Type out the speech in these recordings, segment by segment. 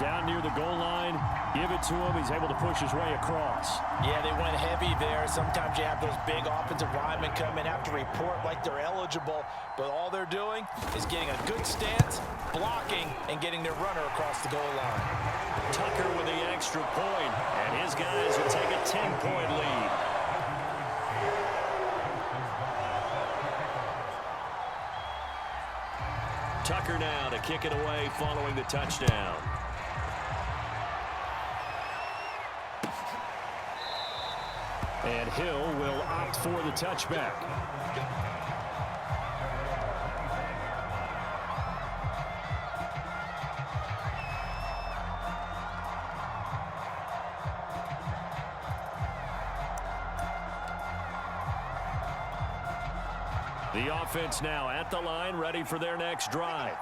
down near the goal line. Give it to him. He's able to push his way across. Yeah, they went heavy there. Sometimes you have those big offensive linemen come in, have to report like they're eligible, but all they're doing is getting a good stance, blocking, and getting their runner across the goal line. Tucker with the extra point, and his guys will take a 10-point lead. Tucker now to kick it away following the touchdown. And Hill will opt for the touchback. The offense now at the line, ready for their next drive.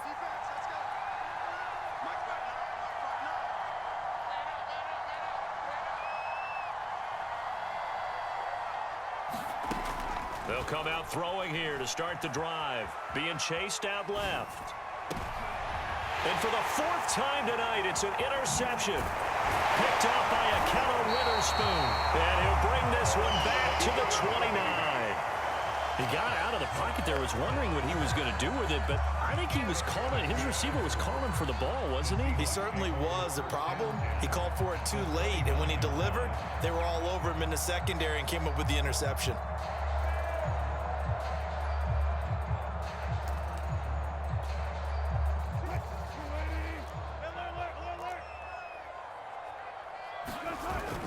They'll come out throwing here to start the drive. Being chased out left. And for the fourth time tonight, it's an interception. Picked off by Akello Witherspoon. And he'll bring this one back to the 29. He got out of the pocket there, was wondering what he was going to do with it, but I think he was calling, his receiver was calling for the ball, wasn't he? He certainly was. The problem, he called for it too late, and when he delivered, they were all over him in the secondary and came up with the interception.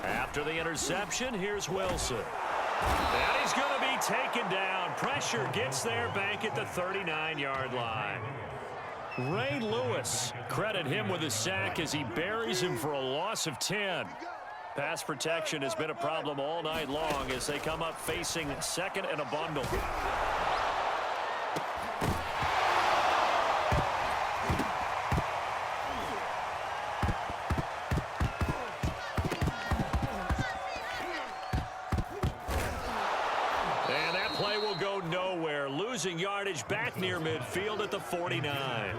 After the interception, here's Wilson. And he's going to be taken down. Pressure gets there back at the 39-yard line. Ray Lewis, credit him with a sack as he buries him for a loss of 10. Pass protection has been a problem all night long as they come up facing second and a bundle. Losing yardage back near midfield at the 49.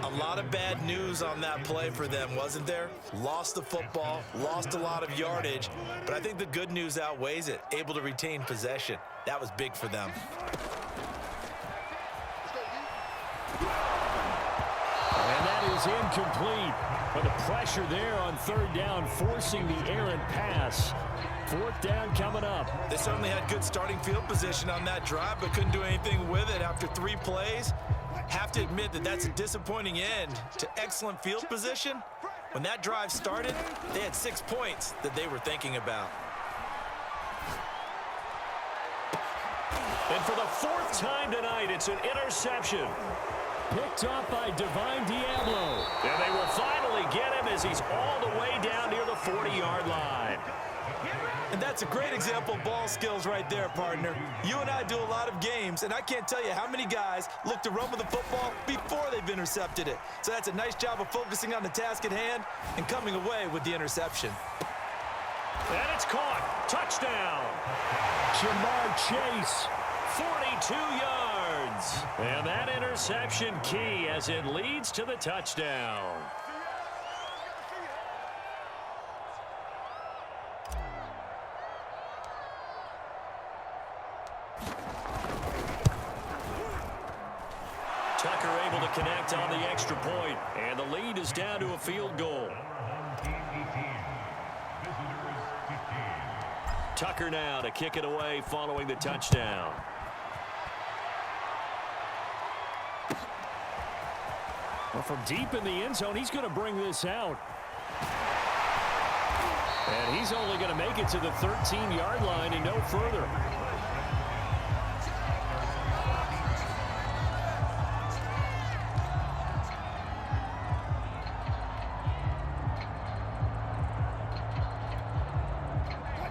A lot of bad news on that play for them, wasn't there? Lost the football, lost a lot of yardage, but I think the good news outweighs it. Able to retain possession. That was big for them. And that is incomplete. But the pressure there on third down, forcing the errant pass. Fourth down coming up. They certainly had good starting field position on that drive, but couldn't do anything with it after 3 plays. Have to admit that that's a disappointing end to excellent field position. When that drive started, they had 6 points that they were thinking about. And for the fourth time tonight, it's an interception. Picked off by Divine Diablo. And they will finally get him as he's all the way down near the 40-yard line. And that's a great example of ball skills right there, partner. You and I do a lot of games, and I can't tell you how many guys look to run with the football before they've intercepted it. So that's a nice job of focusing on the task at hand and coming away with the interception. And it's caught. Touchdown. Jamar Chase, 42 yards. And that interception key as it leads to the touchdown. Tucker able to connect on the extra point, and the lead is down to a field goal. Tucker now to kick it away following the touchdown. Well, from deep in the end zone, he's going to bring this out. And he's only going to make it to the 13-yard line and no further.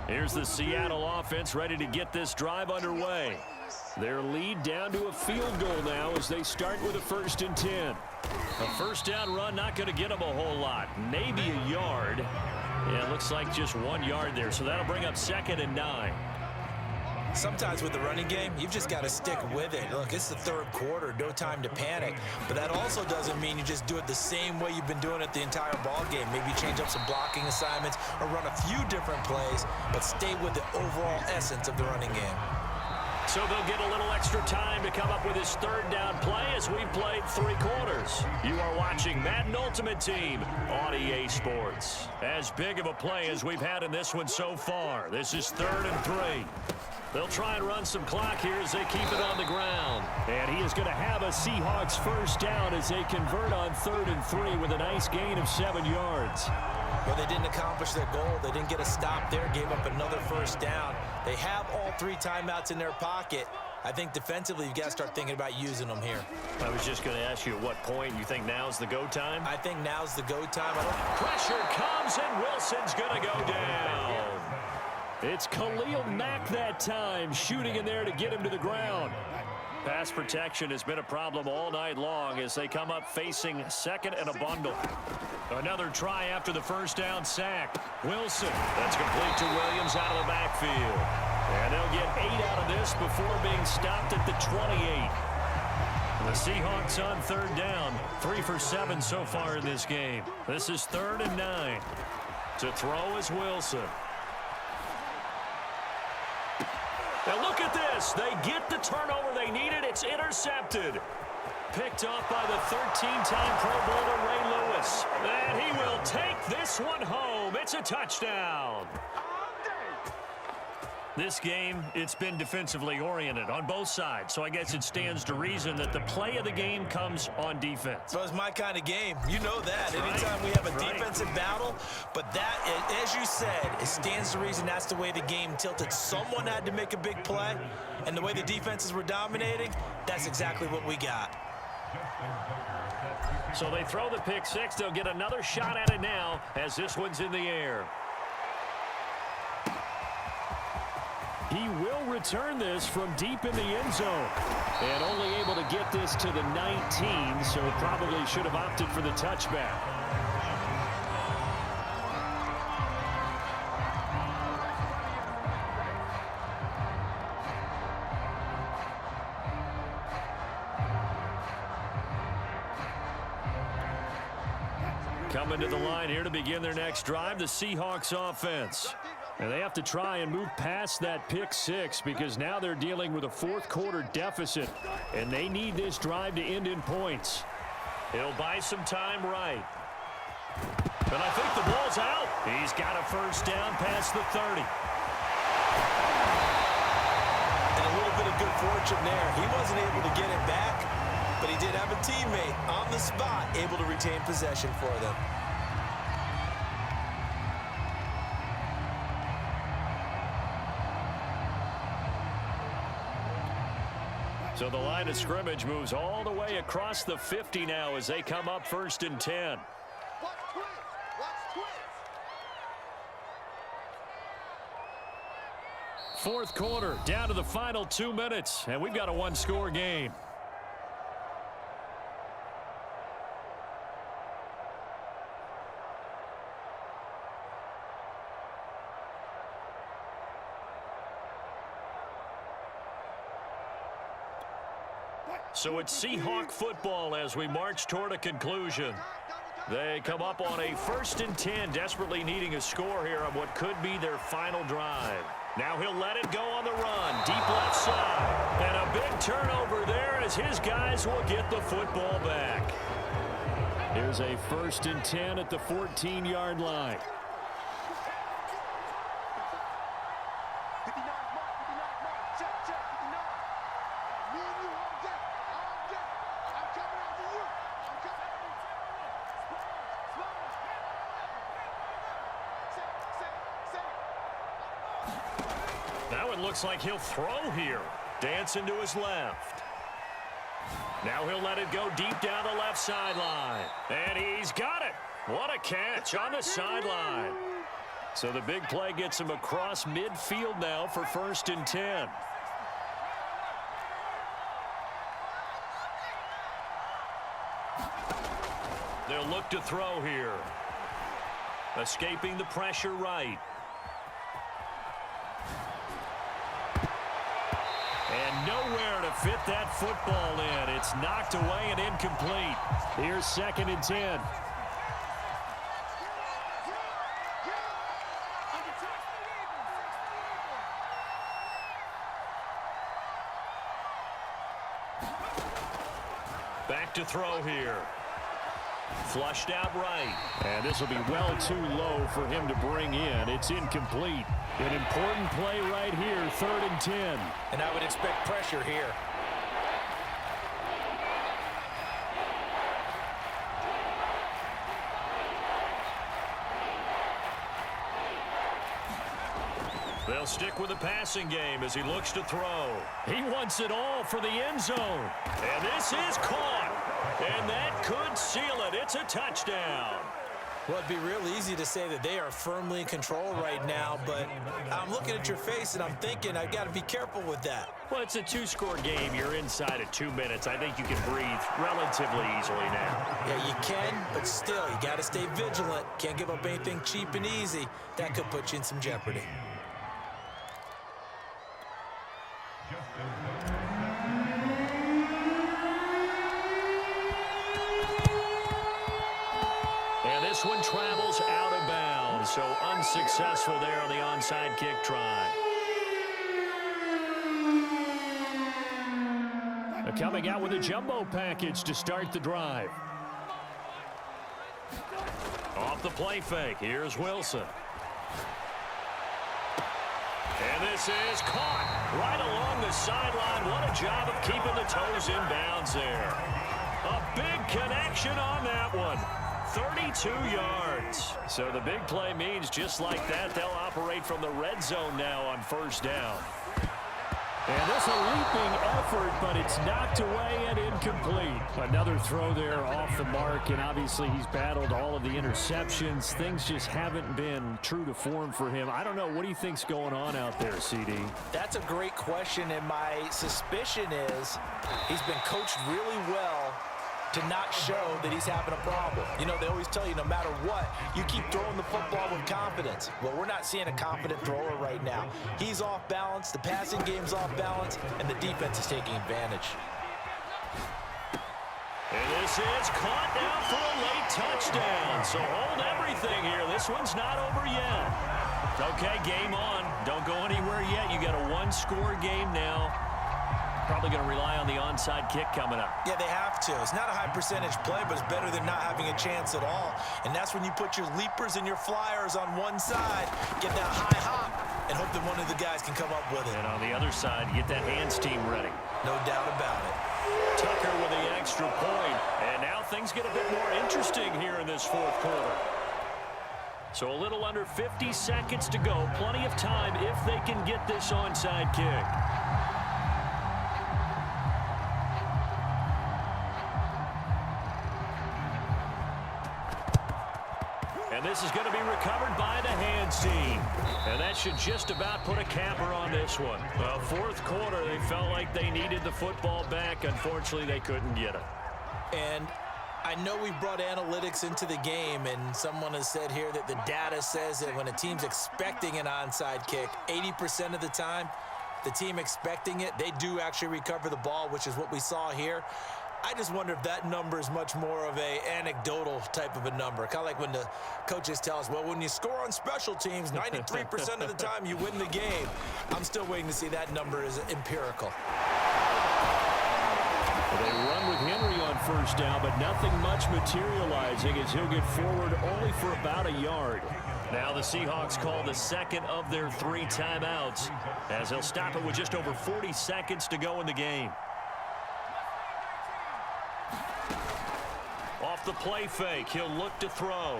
Here's the Seattle offense ready to get this drive underway. Their lead down to a field goal now as they start with a 1st and 10. A first down run not going to get them a whole lot. Maybe a yard. Yeah, it looks like just 1 yard there. So that'll bring up 2nd and 9. Sometimes with the running game, you've just got to stick with it. Look, it's the third quarter, no time to panic. But that also doesn't mean you just do it the same way you've been doing it the entire ball game. Maybe change up some blocking assignments or run a few different plays, but stay with the overall essence of the running game. So they'll get a little extra time to come up with his third down play as we've played 3 quarters. You are watching Madden Ultimate Team on EA Sports. As big of a play as we've had in this one so far. This is 3rd and 3. They'll try and run some clock here as they keep it on the ground. And he is going to have a Seahawks first down as they convert on 3rd and 3 with a nice gain of 7 yards. Well, they didn't accomplish their goal. They didn't get a stop there, gave up another first down. They have all 3 timeouts in their pocket. I think defensively, you've got to start thinking about using them here. I was just going to ask you at what point you think now's the go time? I think now's the go time. Pressure comes, and Wilson's going to go down. It's Khalil Mack that time, shooting in there to get him to the ground. Pass protection has been a problem all night long as they come up facing 2nd and a bundle. Another try after the first down sack. Wilson, that's complete to Williams out of the backfield. And they'll get 8 out of this before being stopped at the 28. The Seahawks on 3rd down, 3 for 7 so far in this game. This is 3rd and 9. To throw is Wilson. Now look at this. They get the turnover they needed. It's intercepted. Picked off by the 13-time Pro Bowler Ray Lewis. And he will take this one home. It's a touchdown. This game, it's been defensively oriented on both sides, so I guess it stands to reason that the play of the game comes on defense. Well, it's my kind of game. You know that. Anytime we have a defensive battle, but that, as you said, it stands to reason that's the way the game tilted. Someone had to make a big play, and the way the defenses were dominating, that's exactly what we got. So they throw the pick 6. They'll get another shot at it now as this one's in the air. He will return this from deep in the end zone. And only able to get this to the 19, so probably should have opted for the touchback. Coming to the line here to begin their next drive, the Seahawks offense. And they have to try and move past that pick 6 because now they're dealing with a 4th quarter deficit, and they need this drive to end in points. He'll buy some time right. And I think the ball's out. He's got a first down past the 30. And a little bit of good fortune there. He wasn't able to get it back, but he did have a teammate on the spot able to retain possession for them. So the line of scrimmage moves all the way across the 50 now as they come up 1st and 10. Fourth quarter, down to the final 2 minutes, and we've got a 1-score game. So it's Seahawk football as we march toward a conclusion. They come up on a 1st and 10, desperately needing a score here on what could be their final drive. Now he'll let it go on the run, deep left side. And a big turnover there as his guys will get the football back. Here's a 1st and 10 at the 14-yard line. Looks like he'll throw here. Dancing to his left. Now he'll let it go deep down the left sideline. And he's got it. What a catch on the sideline. So the big play gets him across midfield now for 1st and 10. They'll look to throw here. Escaping the pressure right. And nowhere to fit that football in. It's knocked away and incomplete. Here's 2nd and 10. Back to throw here. Flushed out right. And this will be well too low for him to bring in. It's incomplete. An important play right here, 3rd and 10. And I would expect pressure here. They'll stick with the passing game as he looks to throw. He wants it all for the end zone. And this is caught. And that could seal it. It's a touchdown. Well, it'd be real easy to say that they are firmly in control right now, but I'm looking at your face and I'm thinking I've got to be careful with that. Well, it's a 2-score game. You're inside of 2 minutes. I think you can breathe relatively easily now. Yeah, you can, but still, you got to stay vigilant. Can't give up anything cheap and easy. That could put you in some jeopardy. And this one travels out of bounds, so unsuccessful there on the onside kick try. Coming out with a jumbo package to start the drive. Off the play fake, here's Wilson. And this is caught right along the sideline. What a job of keeping the toes in bounds there. A big connection on that one. 32 yards. So the big play means just like that, they'll operate from the red zone now on 1st down. And this a leaping effort, but it's knocked away and incomplete. Another throw there off the mark, and obviously he's battled all of the interceptions. Things just haven't been true to form for him. I don't know. What do you think's going on out there, CD? That's a great question, and my suspicion is he's been coached really well to not show that he's having a problem. You know, they always tell you no matter what, you keep throwing the football with confidence. Well, we're not seeing a confident thrower right now. He's off balance, the passing game's off balance, and the defense is taking advantage. And this is caught now for a late touchdown. So hold everything here. This one's not over yet. Okay, game on. Don't go anywhere yet. You got a 1-score game now. Probably going to rely on the onside kick coming up. Yeah, they have to. It's not a high percentage play, but it's better than not having a chance at all. And that's when you put your leapers and your flyers on one side, get that high hop, and hope that one of the guys can come up with it. And on the other side, you get that hands team ready. No doubt about it. Tucker with the extra point. And now things get a bit more interesting here in this 4th quarter. So a little under 50 seconds to go. Plenty of time if they can get this onside kick. And this is going to be recovered by the hands team. And that should just about put a capper on this one. Well, 4th quarter, they felt like they needed the football back. Unfortunately, they couldn't get it. And I know we brought analytics into the game, and someone has said here that the data says that when a team's expecting an onside kick, 80% of the time, the team expecting it, they do actually recover the ball, which is what we saw here. I just wonder if that number is much more of a anecdotal type of a number. Kind of like when the coaches tell us, well, when you score on special teams, 93% of the time you win the game. I'm still waiting to see that number is empirical. They run with Henry on 1st down, but nothing much materializing as he'll get forward only for about a yard. Now the Seahawks call the 2nd of their 3 timeouts as they'll stop it with just over 40 seconds to go in the game. Off the play fake, he'll look to throw.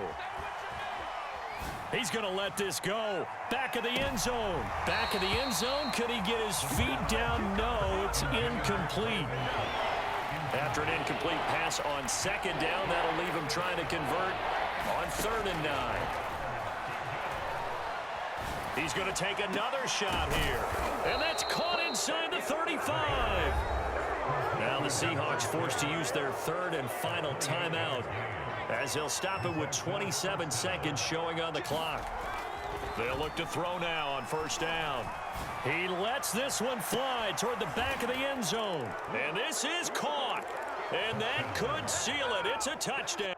He's going to let this go. Back of the end zone. Back of the end zone. Could he get his feet down? No, it's incomplete. After an incomplete pass on 2nd down, that'll leave him trying to convert on 3rd and 9. He's going to take another shot here. And that's caught inside the 35. Now the Seahawks forced to use their 3rd and final timeout as they'll stop it with 27 seconds showing on the clock. They'll look to throw now on first down. He lets this one fly toward the back of the end zone. And this is caught. And that could seal it. It's a touchdown.